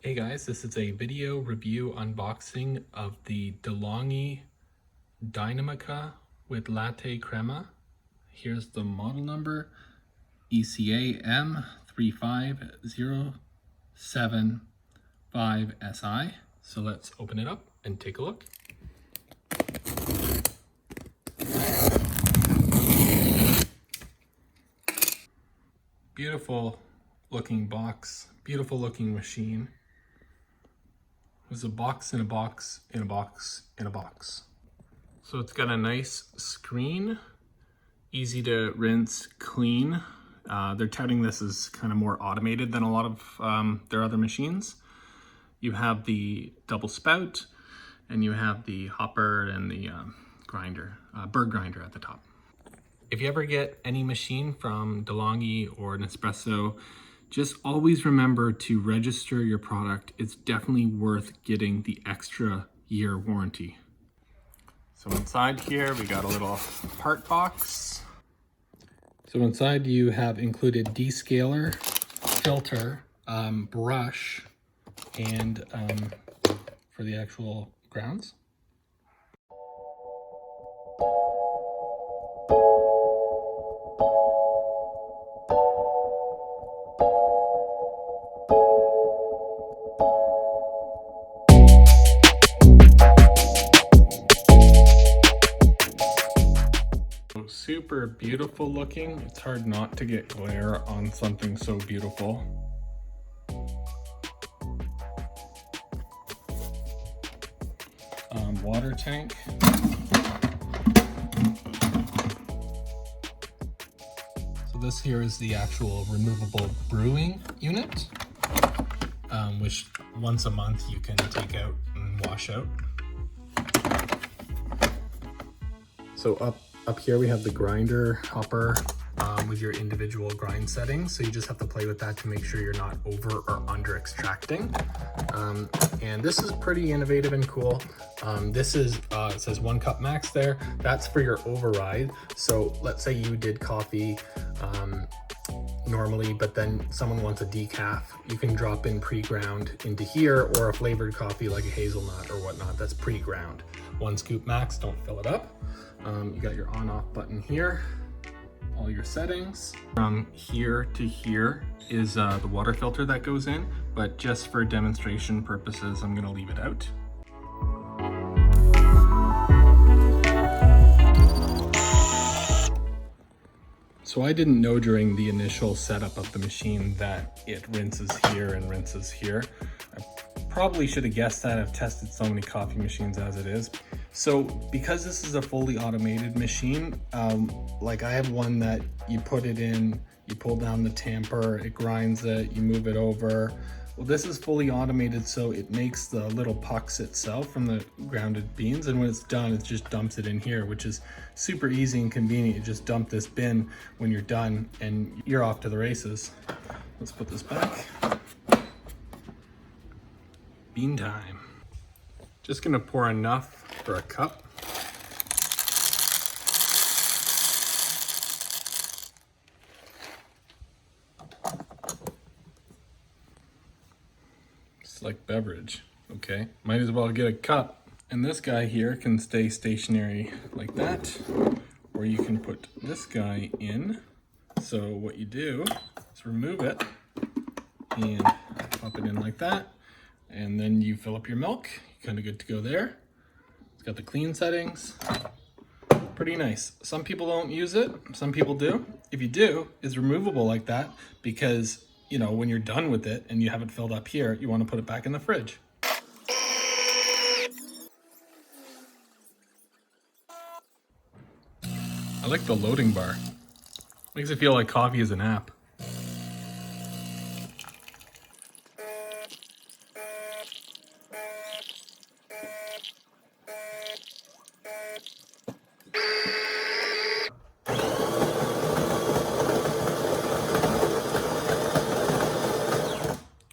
Hey guys, this is a video review unboxing of the DeLonghi Dinamica with LatteCrema. Here's the model number, ECAM35075SI. So let's open it up and take a look. Beautiful looking box, beautiful looking machine. There's a box in a box in a box in a box. So it's got a nice screen, easy to rinse, clean. They're touting this as kind of more automated than a lot of their other machines. You have the double spout, and you have the hopper and the grinder, bird grinder at the top. If you ever get any machine from DeLonghi or an Espresso, just always remember to register your product. It's definitely worth getting the extra year warranty. So inside here, we got a little part box. So inside you have included descaler, filter, brush, and for the actual grounds. Super beautiful looking. It's hard not to get glare on something so beautiful. Water tank. So this here is the actual removable brewing unit, which once a month you can take out and wash out. So up here we have the grinder hopper with your individual grind settings. So you just have to play with that to make sure you're not over or under extracting. And this is pretty innovative and cool. This is, it says 1 cup max there. That's for your override. So let's say you did coffee normally, but then someone wants a decaf, you can drop in pre-ground into here, or a flavored coffee like a hazelnut or whatnot, that's pre-ground. 1 scoop max, don't fill it up. You got your on-off button here, all your settings. From here to here is the water filter that goes in, but just for demonstration purposes, I'm gonna leave it out. So I didn't know during the initial setup of the machine that it rinses here and rinses here. I probably should have guessed that. I've tested so many coffee machines as it is. So because this is a fully automated machine, like I have one that you put it in, you pull down the tamper, it grinds it, you move it over. Well, this is fully automated, so it makes the little pucks itself from the grounded beans, and when it's done, it just dumps it in here, which is super easy and convenient. You just dump this bin when you're done, and you're off to the races. Let's put this back. Bean time. Just gonna pour enough for a cup. Like beverage, okay? Might as well get a cup. And this guy here can stay stationary like that, or you can put this guy in. So what you do is remove it and pop it in like that, and then you fill up your milk. You're kind of good to go there. It's got the clean settings. Pretty nice. Some people don't use it, some people do. If you do, it's removable like that because, you know, when you're done with it and you have it filled up here, you want to put it back in the fridge. I like the loading bar. Makes it feel like coffee is an app.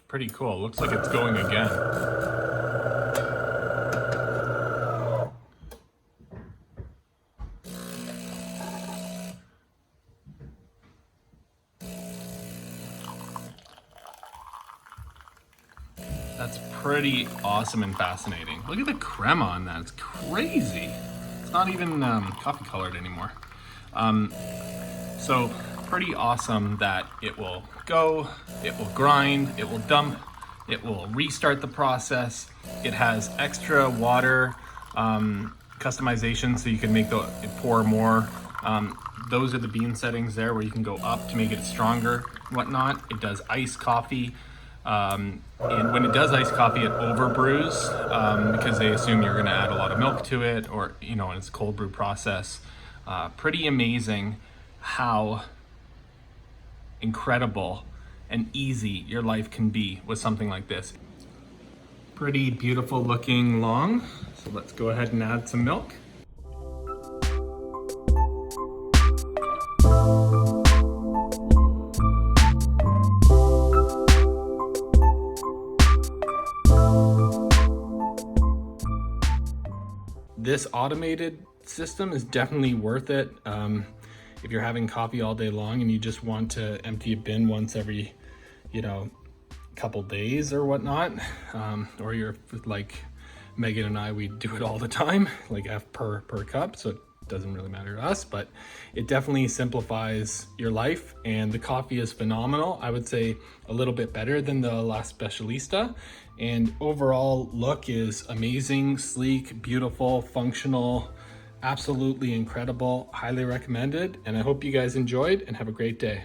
Pretty cool. Looks like it's going again. That's pretty awesome and fascinating. Look at the crema on that, it's crazy. It's not even coffee colored anymore. So pretty awesome that it will go, it will grind, it will dump, it will restart the process. It has extra water customization, so you can make it pour more. Those are the bean settings there where you can go up to make it stronger, whatnot. It does iced coffee. And when it does iced coffee, it over brews because they assume you're gonna add a lot of milk to it, or, you know, and it's a cold brew process. Pretty amazing how incredible and easy your life can be with something like this. Pretty beautiful looking long. So let's go ahead and add some milk. This automated system is definitely worth it. If you're having coffee all day long and you just want to empty a bin once every, you know, couple days or whatnot, or you're like Megan and I, we do it all the time, like per cup, so it doesn't really matter to us, but it definitely simplifies your life. And the coffee is phenomenal. I would say a little bit better than the La Specialista, and overall look is amazing, sleek, beautiful, functional, absolutely incredible. Highly recommended, and I hope you guys enjoyed and have a great day.